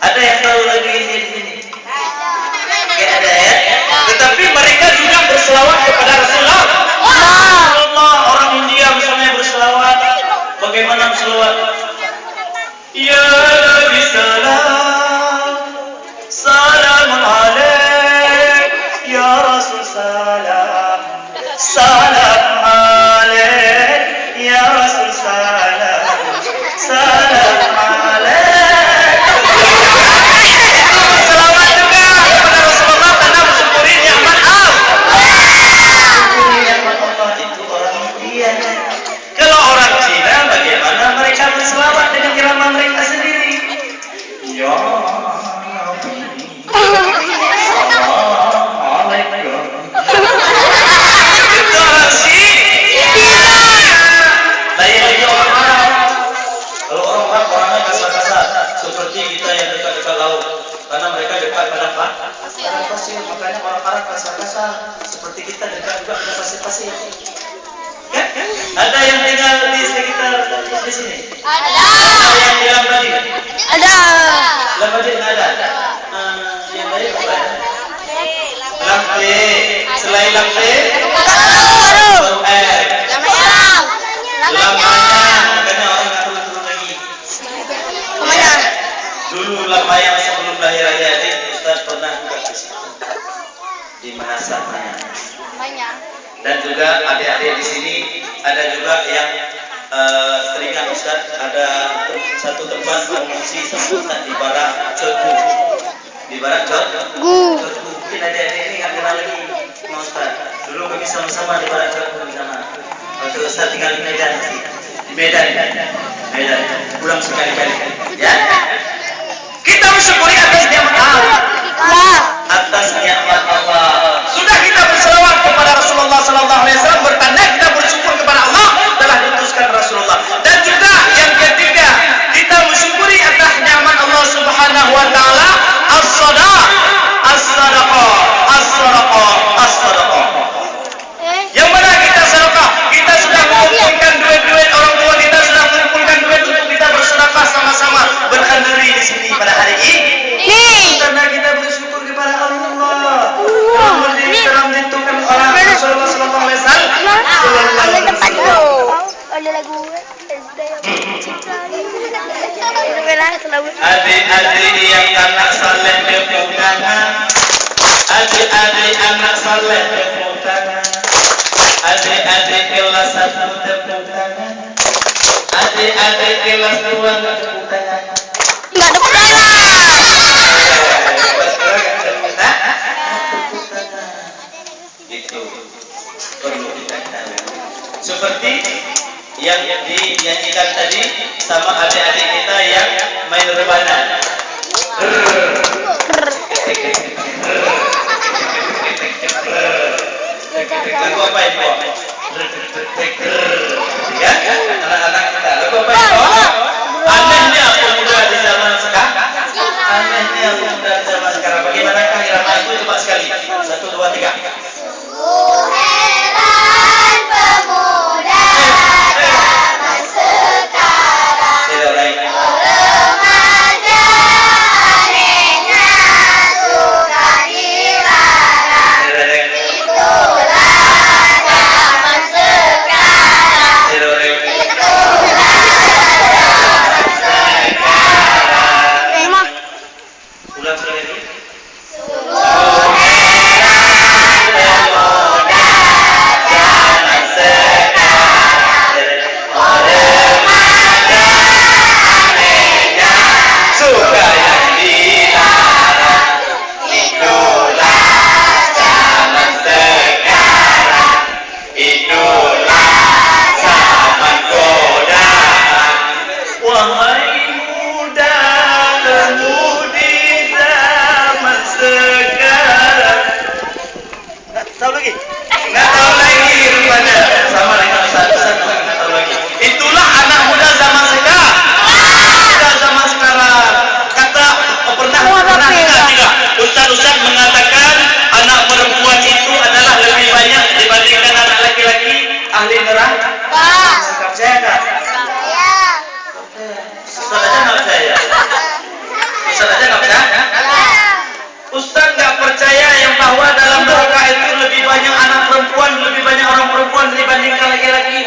Ada yang tahu lagu ini di sini? Gak ada ya. Tetapi mereka juga berselawat kepada Rasulullah. Orang India misalnya berselawat. Bagaimana berselawat? Ya Nabi salam, salam alaik. Ya Rasul salam, salam alaik. Ya Rasul salam, salam alaik. Selawat juga kepada Rasulullah karena bersyukuri nikmat Allah. Bersyukuri nikmat Allah itu orang India. Kalau orang Cina bagaimana mereka berselawat dengan irama mereka sendiri? Ya Nabi, Assalamualaikum. Itu orang Cina. Lain lagi orang Arab. Kalau orang Arab orangnya kasar-kasar, seperti kita yang dekat-dekat laut. Karena mereka dekat pada pasir, makanya orang Arab kasar-kasar. Seperti kita dekat juga pada pasir-pasir. Kan? Ada yang tinggal di sekitar di sini? Ada. Ada yang di Lambadi? Ada. Lambadi nggak ada. Yang lain apa ya? Lampe. Selain Lampe? Lamanya. Makanya orang nggak turun-turun lagi. Kemana? Dulu Lamayang sebelum lahir ayah adik, Ustaz pernah juga ke situ. Di Mahasiswa. Dan juga adik-adik di sini ada juga yang teringat Ustaz, ada satu tempat mengungsi sebutan di Barat Cotgu. Di Barat Cotgu. Mungkin adik-adik ini nggak kenal lagi sama Ustaz. Dulu kami sama-sama di Barat Cotgu di sana. Waktu Ustaz tinggal di Medan sih. Di Medan. Pulang sekali-kali. Ya. Kita bersyukuri atas nikmat Allah. Atas nikmat Allah. Sudah kita berselawat kepada Rasulullah sallallahu alaihi wasallam, bertanda kita bersyukur kepada Allah telah diutuskan Rasulullah. Dan juga yang ketiga, kita mensyukuri atas nikmat Allah Subhanahu wa taala, as-sadaqah. Yang mana kita sedekah? Kita sudah mengumpulkan duit-duit orang tua kita, sudah mengumpulkan duit untuk kita bersedekah sama-sama berkenduri di sini pada hari ini. Karena kita bersyukur kepada Allah. Dalam ditentukan orang Rasulullah sallallahu alaihi wasallam. Ada lagu adik-adik yang anak saleh tepuk tangan. Adik-adik anak saleh tepuk tangan. Adik-adik kelas 1 tepuk tangan. Adik-adik kelas 2 tepuk tangan. Enggak tepuk tangan. Itu perlu kita ketahui. Seperti yang dinyanyikan tadi sama adik-adik kita yang main rebana. Lagu apa itu? Ya, anak-anak kita. Lagu apa itu? Anehnya pemuda di zaman sekarang. Anehnya pemuda di zaman sekarang. Bagaimanakah irama itu? Coba sekali. 1, 2, 3. Heran pemuda zaman sekarang. Tidak lain. Remaja anehnya suka dilarang. Itulah zaman sekarang. Itulah zaman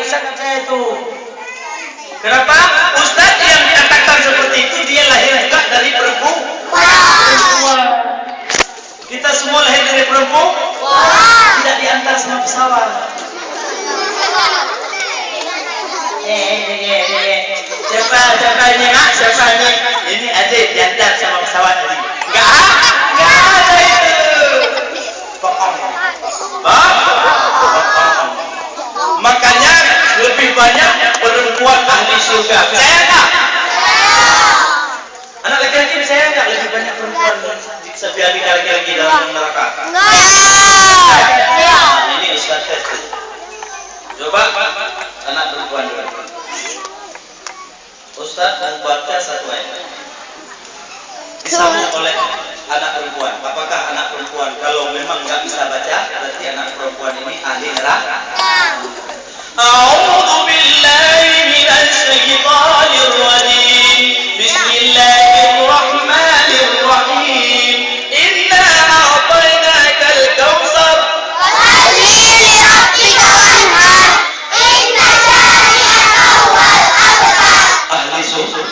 sangat saya itu. Kenapa? Ustadz yang dikatakan seperti itu dia lahir juga dari perempuan. Kita semua lahir dari perempuan. Tidak diantar sama pesawat. Siapa ini nak? Siapa ini? Ini adik diantar sama pesawat tadi. Enggak ada itu. Bohong. Makanya lebih banyak perempuan ahli surga. Percaya enggak? Anak laki-laki percaya enggak lebih banyak perempuan sebiari laki-laki dalam neraka? Ini Ustaz tes. Coba anak perempuan dulu. Ustaz membaca satu ayat. Disambung oleh anak perempuan. Apakah anak perempuan kalau memang nggak bisa baca, berarti anak perempuan ini ahli neraka? A'udzu billahi minasy syaithanir rajim. Bismillahirrahmanirrahim. Inna a'tainakal kautsar. Fasalli li rabbika wanhar. Inna syani'aka huwal abtar. Ahli surga.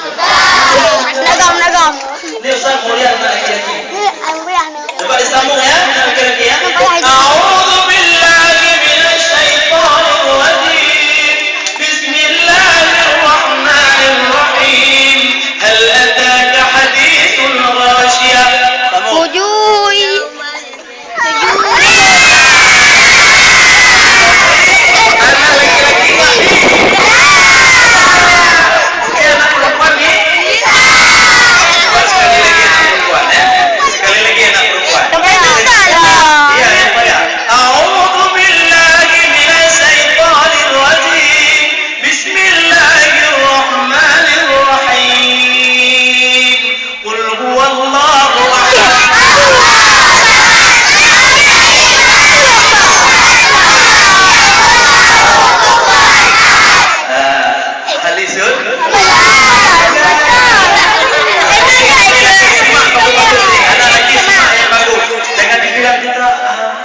Nagam. Ini Ustaz mulia anak laki-laki. Coba disambung ya, anak laki-laki ya. A'udzu billahi minasy syaithanir rajim. Bismillahirrahmanirrahim. Hal ataka haditsul ghasyiyah. Anak laki-laki ya, anak perempuan nih. Coba sekali lagi anak perempuan ya. Sekali lagi anak perempuan. Iya, yang banyak. A'udzu billahi minasy syaithanir rajim. Bismillahirrahmanirrahim. Qul huwallahu ahad. Halisun. Simak bagus-bagus nih. Anak lagi simak yang bagus. Jangan dibilang kita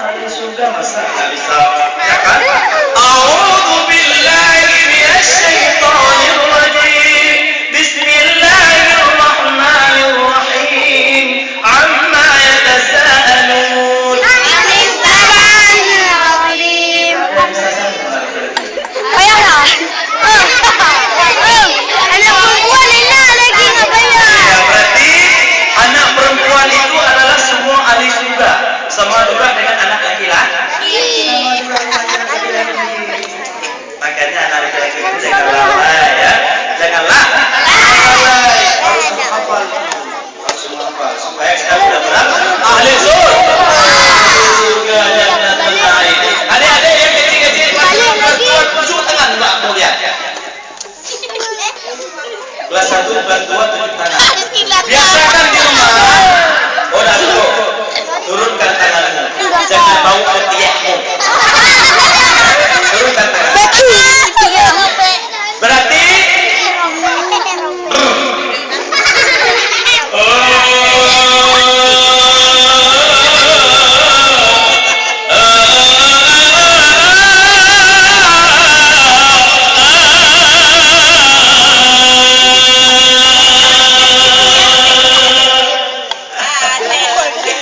ahli surga masa nggak bisa, ya kan? A'udzu billahi minasy syaithanir rajim. Bismillahirrahmanirrahim. Amma yatasaalun. Ada bisa sambung lagi. Ya, berarti anak perempuan itu adalah semua ahli surga. Sama juga dengan anak laki-laki. Makanya anak laki-laki itu jangan lalai ya. Janganlah lalai. Harus menghafal. Supaya kita benar-benar ahli surga. Surga jannatul na'im. Adik-adik yang kecil-kecil bantuan tujuh tangan Mbak mau lihat. Kelas 1, kelas 2 tujuh tangan. Biasakan di rumah. Oh, dah cukup. Turunkan tanganmu. Jangan bau ketiakmu. Turunkan tangan. Berarti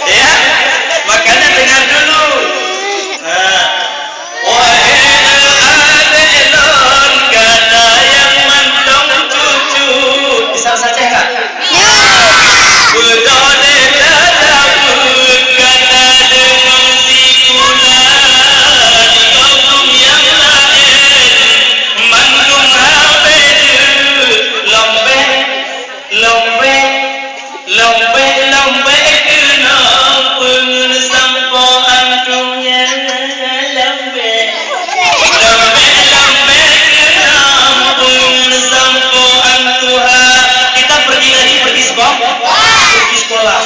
ya, makanya dengar dulu. Bisa saja enggak? Sekolah.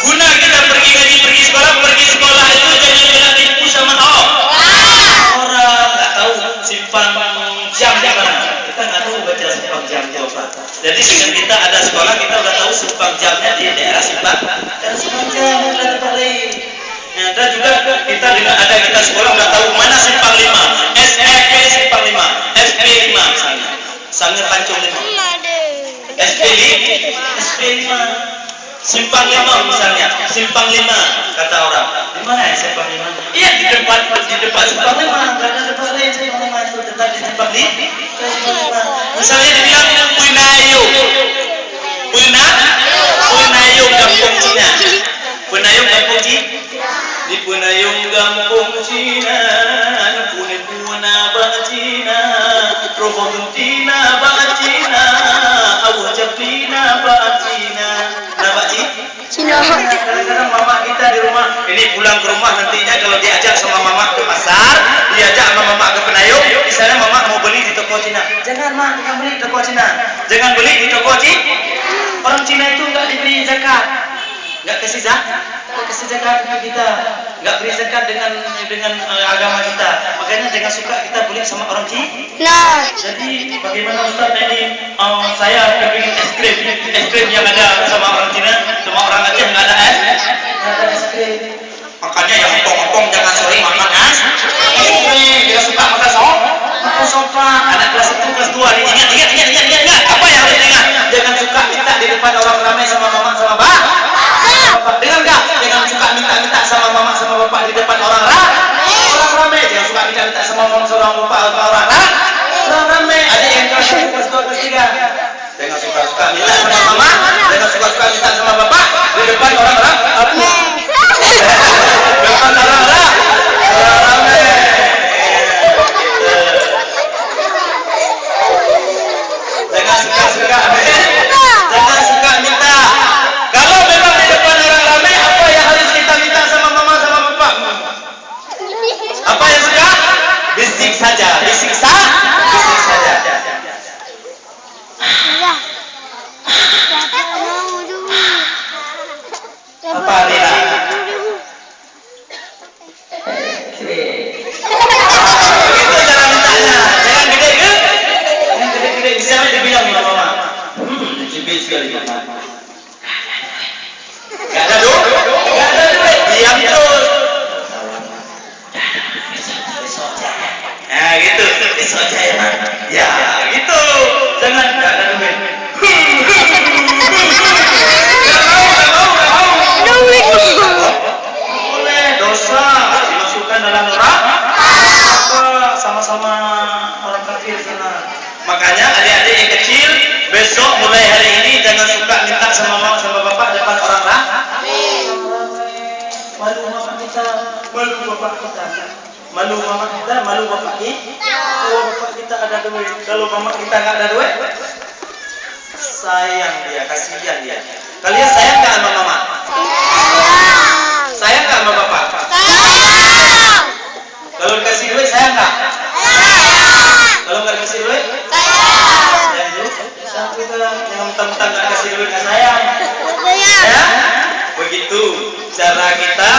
Guna kita pergi ngaji, pergi sekolah itu jangan kena tipu sama orang nggak tahu simpang jam di mana. Kita nggak tahu baca simpang jam itu apa. Jadi dengan kita ada sekolah kita udah tahu simpang jamnya di daerah simpang dan simpang jam dan tempat lain. Nah, dan juga kita dengan ada kita sekolah udah tahu mana simpang 5, SMP simpang 5, SP5 misalnya. Misalnya Pancung 5. SP5. Simpang 5 misalnya. Simpang 5 kata orang. Di mana ya Simpang 5? Iya di depan Simpang 5. Karena depan lain Simpang 5 itu tetap di Simpang 5. Misalnya dibilang Penayung Kampung Cina. Penayung Kampung Cina. Di Penayung Kampung Cina, Puna Cina, Rohontina Cina, Awjablina Cina. Nama Cina. Kadang-kadang mama kita di rumah, ini pulang ke rumah nantinya kalau diajak sama mama ke pasar, diajak sama mama ke Penayung, misalnya mama mau beli di toko Cina. Jangan mak, jangan beli di toko Cina. Jangan beli di toko Cina. Orang Cina itu enggak diberi zakat. Enggak kasih zakat dengan kita, enggak beri zakat dengan agama kita. Makanya jangan suka kita beli sama orang Cina. Jadi bagaimana Ustaz ini? Saya kepingin es krim yang ada sama orang Cina, sama orang Aceh nggak ada es krim. Makanya yang empong-empong jangan sering makan es krim. Dia suka makan sopa. Anak kelas 1, kelas 2 ini ingat. Apa yang harus diingat? Jangan suka minta di depan orang ramai sama mama sama bapak. Dengar nggak? Jangan suka minta sama mama sama bapak di depan orang ramai. Jangan suka minta sama mama sama bapak orang ramai. Ada yang kelas 1, kelas 2, kelas 3. Jangan suka minta sama mama. Jangan suka minta sama bapak di depan orang ramai. Depan orang ramai. Jangan suka minta. Kalau memang di depan orang ramai, apa yang harus kita minta sama mama sama bapak? Apa yang suka? Bisik saja. Apa dia? Begitu cara mintanya. Jangan gede-gede. Yang gede-gede bisa dibilang sama mama. Cibit sekali mama. Gak ada duit. Diam terus. Nah gitu. Besok aja ya Pak. Ya gitu. Jangan gak ada duit. Boleh dosa dimasukkan dalam neraka. Sama-sama orang kafir sana. Makanya adik-adik yang kecil besok mulai hari ini jangan suka minta sama mama sama bapak depan orang ramai. Malu mama kita, malu bapak kita. Malu mama kita, malu bapak kita. Kalau bapak kita ada duit, kalau mama kita nggak ada duit, sayang dia, kasihan dia. Kalian sayang nggak sama mama? Sayang nggak sama bapak? Sayang. Kalau dikasih duit sayang nggak? Kalau nggak dikasih duit? Sayang juga. Kita yang mentang-mentang nggak kasih duit nggak sayang. Ya? Begitu cara kita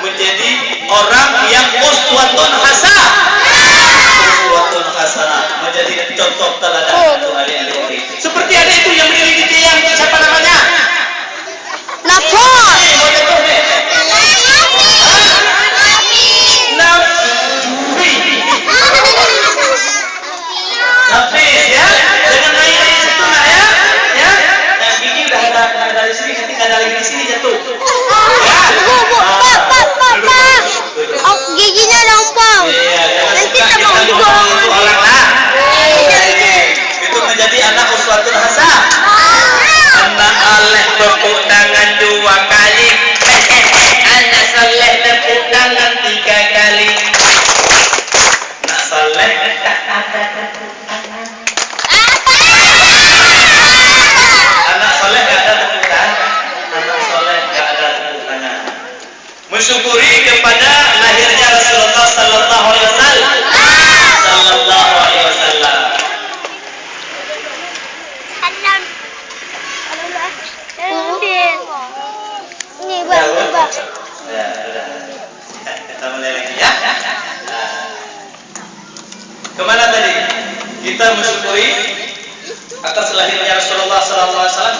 menjadi orang yang uswatun hasanah. Uswatun hasanah menjadi contoh teladan untuk adik-adik. Seperti ada itu yang berdiri di tiang, siapa namanya? Napol. Nafis ya, jangan main di situ nak ya. Nah, gigi udah ada di sini, nanti nggak ada lagi di sini jatuh. Giginya lompong. Nanti terbang orang lah. Itu menjadi anak uswatun hasanah. Anak aleh tepuk tangan 2 kali. Anak saleh tepuk tangan 3 kali. Anak saleh tak ada tepuk tangan. Anak soleh nggak ada tepuk tangan. Anak soleh nggak ada tepuk tangan. Mensyukuri kepada lahirnya Rasulullah Sallallahu Alaihi Wasallam. Sallallahu Alaihi Wasallam. Ini bang. Ya, sudah. Kita mulai lagi ya. Kemana tadi? Kita mensyukuri atas lahirnya Rasulullah Sallallahu Alaihi Wasallam.